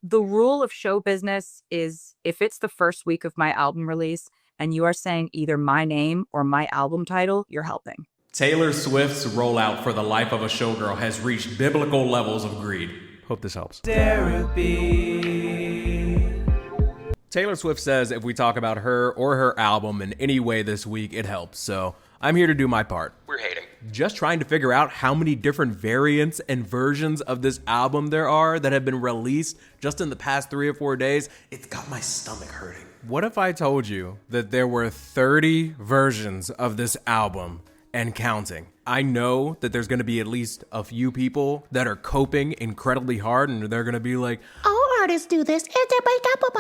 The rule of show business is if it's the first week of my album release and you are saying either my name or my album title, you're helping. Taylor Swift's rollout for The Life of a Showgirl has reached biblical levels of greed. Hope this helps. Derapy. Taylor Swift says if we talk about her or her album in any way this week, it helps. So I'm here to do my part. We're hating. Just trying to figure out how many different variants and versions of this album there are that have been released just in the past 3 or 4 days. It's got my stomach hurting. What if I told you that there were 30 versions of this album and counting? I know that there's going to be at least a few people that are coping incredibly hard and they're going to be like, all artists do this.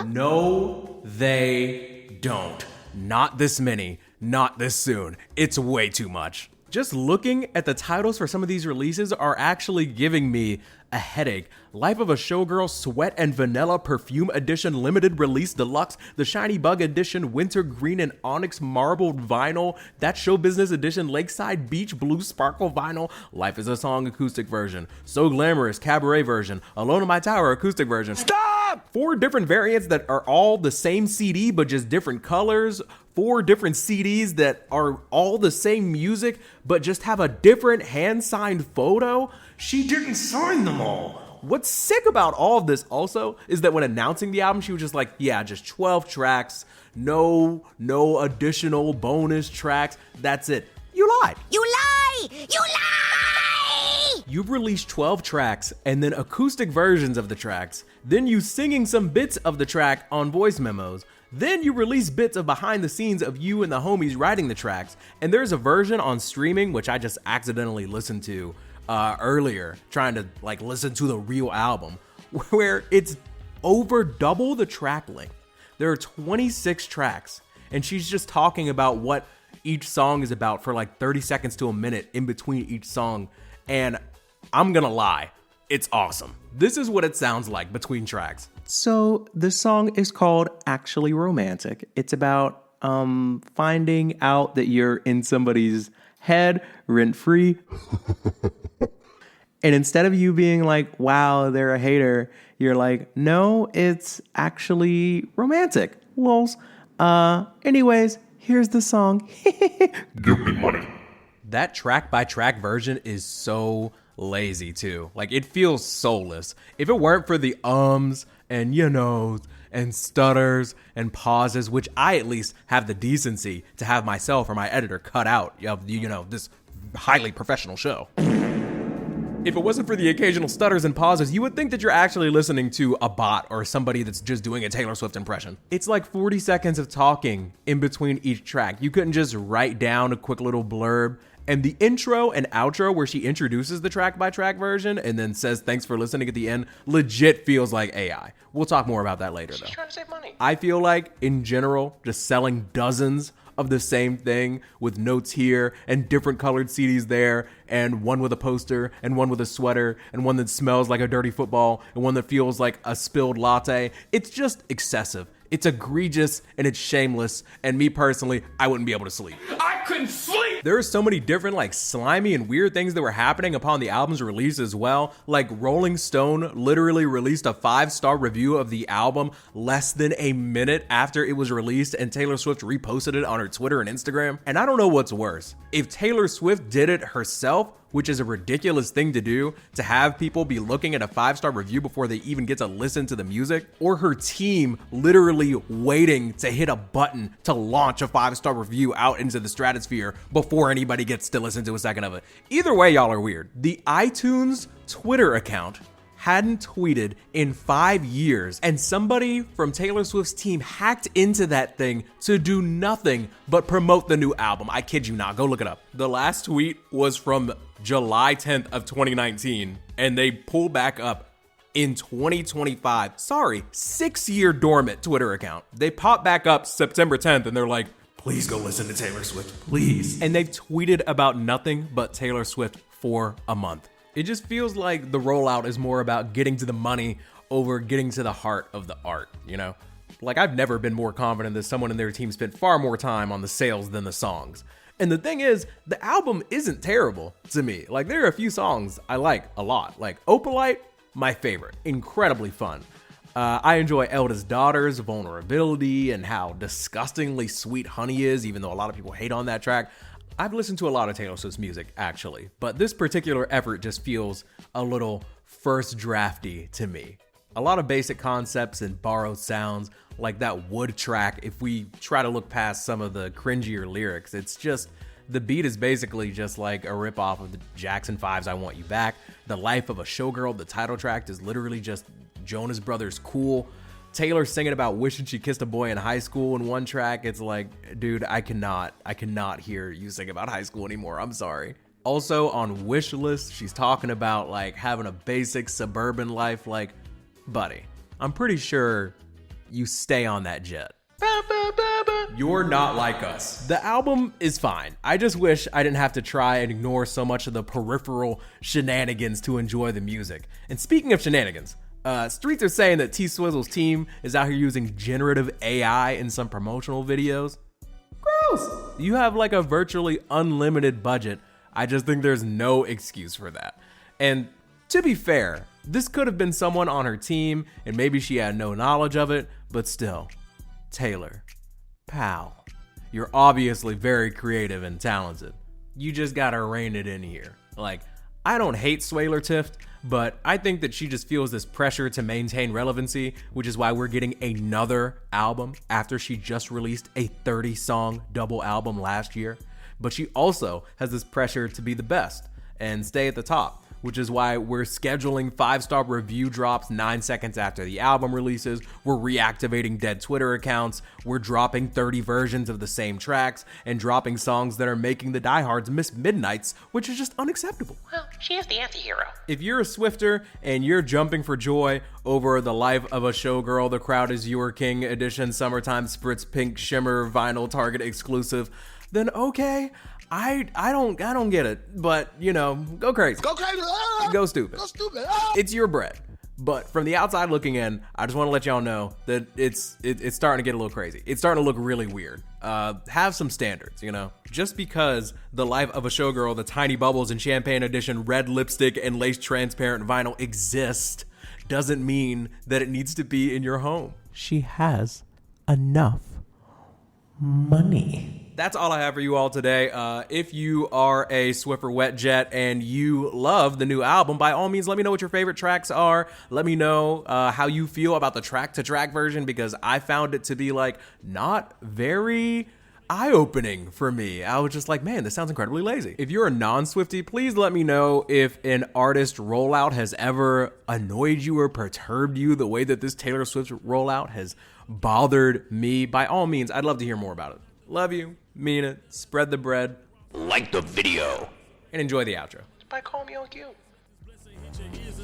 no, they don't. Not this many, not this soon. It's way too much. Just looking at the titles for some of these releases are actually giving me a headache. Life of a Showgirl Sweat and Vanilla Perfume Edition Limited Release Deluxe, the Shiny Bug Edition Winter Green and Onyx Marbled Vinyl, That Show Business Edition Lakeside Beach Blue Sparkle Vinyl, Life is a Song Acoustic Version, So Glamorous Cabaret Version, Alone in My Tower Acoustic Version. Stop! 4 different variants that are all the same CD but just different colors. 4 different CDs that are all the same music but just have a different hand-signed photo. She didn't sign them all. What's sick about all of this also is that when announcing the album, she was just like, yeah, just 12 tracks, no additional bonus tracks. That's it. You lied. You lie! You lie! You've released 12 tracks and then acoustic versions of the tracks. Then you singing some bits of the track on voice memos. Then you release bits of behind the scenes of you and the homies writing the tracks. And there's a version on streaming, which I just accidentally listened to earlier, trying to listen to the real album, where it's over double the track length. There are 26 tracks, and she's just talking about what each song is about for 30 seconds to a minute in between each song. And I'm gonna lie, it's awesome. This is what it sounds like between tracks. So the song is called Actually Romantic. It's about finding out that you're in somebody's head rent-free. And instead of you being like, wow, they're a hater, you're like, no, it's actually romantic. Lols. Anyways, here's the song. Give me money. That track by track version is so lazy too. It feels soulless. If it weren't for the ums and and stutters and pauses, which I at least have the decency to have myself or my editor cut out of this highly professional show. If it wasn't for the occasional stutters and pauses, you would think that you're actually listening to a bot or somebody that's just doing a Taylor Swift impression. It's 40 seconds of talking in between each track. You couldn't just write down a quick little blurb. And the intro and outro where she introduces the track by track version and then says thanks for listening at the end legit feels like AI. We'll talk more about that later though. She's trying to save money. I feel like in general, just selling dozens of the same thing with notes here and different colored CDs there and one with a poster and one with a sweater and one that smells like a dirty football and one that feels like a spilled latte. It's just excessive. It's egregious and it's shameless. And me personally, I wouldn't be able to sleep. I couldn't sleep! There are so many different slimy and weird things that were happening upon the album's release as well. Rolling Stone literally released a 5-star review of the album less than a minute after it was released, and Taylor Swift reposted it on her Twitter and Instagram. And I don't know what's worse. If Taylor Swift did it herself, which is a ridiculous thing to do, to have people be looking at a 5-star review before they even get to listen to the music, or her team literally waiting to hit a button to launch a 5-star review out into the stratosphere before anybody gets to listen to a second of it. Either way, y'all are weird. The iTunes Twitter account hadn't tweeted in 5 years, and somebody from Taylor Swift's team hacked into that thing to do nothing but promote the new album. I kid you not, go look it up. The last tweet was from July 10th of 2019, and they pull back up in 2025. Sorry, 6-year dormant Twitter account. They pop back up September 10th, and they're like, please go listen to Taylor Swift, please. And they've tweeted about nothing but Taylor Swift for a month. It just feels like the rollout is more about getting to the money over getting to the heart of the art, I've never been more confident that someone in their team spent far more time on the sales than the songs. And the thing is, the album isn't terrible to me. There are a few songs I like a lot. Opalite, my favorite. Incredibly fun. I enjoy Elda's daughter's vulnerability and how disgustingly sweet Honey is, even though a lot of people hate on that track. I've listened to a lot of Taylor Swift's music, actually, but this particular effort just feels a little first drafty to me. A lot of basic concepts and borrowed sounds, like that Wood track. If we try to look past some of the cringier lyrics, it's just, the beat is basically just like a ripoff of the Jackson 5's I Want You Back. The Life of a Showgirl, the title track, is literally just Jonas Brothers cool. Taylor singing about wishing she kissed a boy in high school in one track. It's like, dude, I cannot hear you sing about high school anymore. I'm sorry. Also on Wish List, she's talking about like having a basic suburban life. Like, buddy, I'm pretty sure you stay on that jet. You're not like us. The album is fine. I just wish I didn't have to try and ignore so much of the peripheral shenanigans to enjoy the music. And speaking of shenanigans, streets are saying that T-Swizzle's team is out here using generative AI in some promotional videos. Gross. You have like a virtually unlimited budget. I just think there's no excuse for that. And to be fair, this could have been someone on her team and maybe she had no knowledge of it, but still, Taylor, pal, you're obviously very creative and talented. You just gotta rein it in here. Like, I don't hate Swayler Tift, but I think that she just feels this pressure to maintain relevancy, which is why we're getting another album after she just released a 30-song double album last year. But she also has this pressure to be the best and stay at the top, which is why we're scheduling 5-star review drops 9 seconds after the album releases. We're reactivating dead Twitter accounts. We're dropping 30 versions of the same tracks and dropping songs that are making the diehards miss midnights, which is just unacceptable. Well, she is the anti-hero. If you're a Swifter and you're jumping for joy over The Life of a Showgirl, The Crowd is Your King edition, summertime spritz pink shimmer vinyl Target exclusive, then okay, I don't get it, but you know, go crazy. Go crazy. Go stupid. Go stupid. It's your bread. But from the outside looking in, I just want to let y'all know that it's starting to get a little crazy. It's starting to look really weird. Have some standards, you know? Just because The Life of a Showgirl, the Tiny Bubbles and Champagne Edition, red lipstick and lace transparent vinyl exist doesn't mean that it needs to be in your home. She has enough money. That's all I have for you all today. If you are a Swiffer Wet Jet and you love the new album, by all means, let me know what your favorite tracks are. Let me know how you feel about the track-to-track version, because I found it to be like not very eye-opening for me. I was just like, man, this sounds incredibly lazy. If you're a non-Swiftie, please let me know if an artist rollout has ever annoyed you or perturbed you the way that this Taylor Swift rollout has bothered me. By all means, I'd love to hear more about it. Love you, mean it, spread the bread, Like the video. and enjoy the outro. By Call Me On Cue.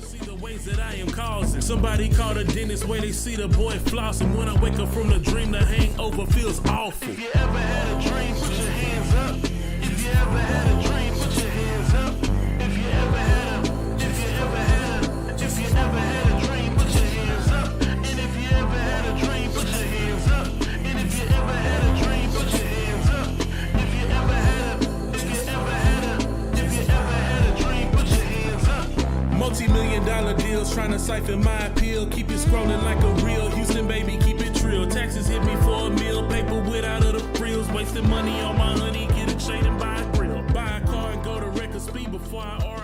See the ways that I am causing. Somebody called a dentist where they see the boy flossing. When I wake up from the dream, the hangover feels awful. If you ever had a dream, put your hands up. If you ever had a dream, put your hands up. If you ever had a dream, put your hands up. And if you ever had a dream, put your hands up. And if you ever had a dream, put your hands up. If you ever had a dream, put your hands up. Multi-million-dollar deals trying to siphon my appeal. Keep it scrolling like a real Houston baby, keep it trill. Taxes hit me for a meal, paper without of the frills. Wasting money on my honey, get a chain and buy a grill. Buy a car and go to record speed before I argue.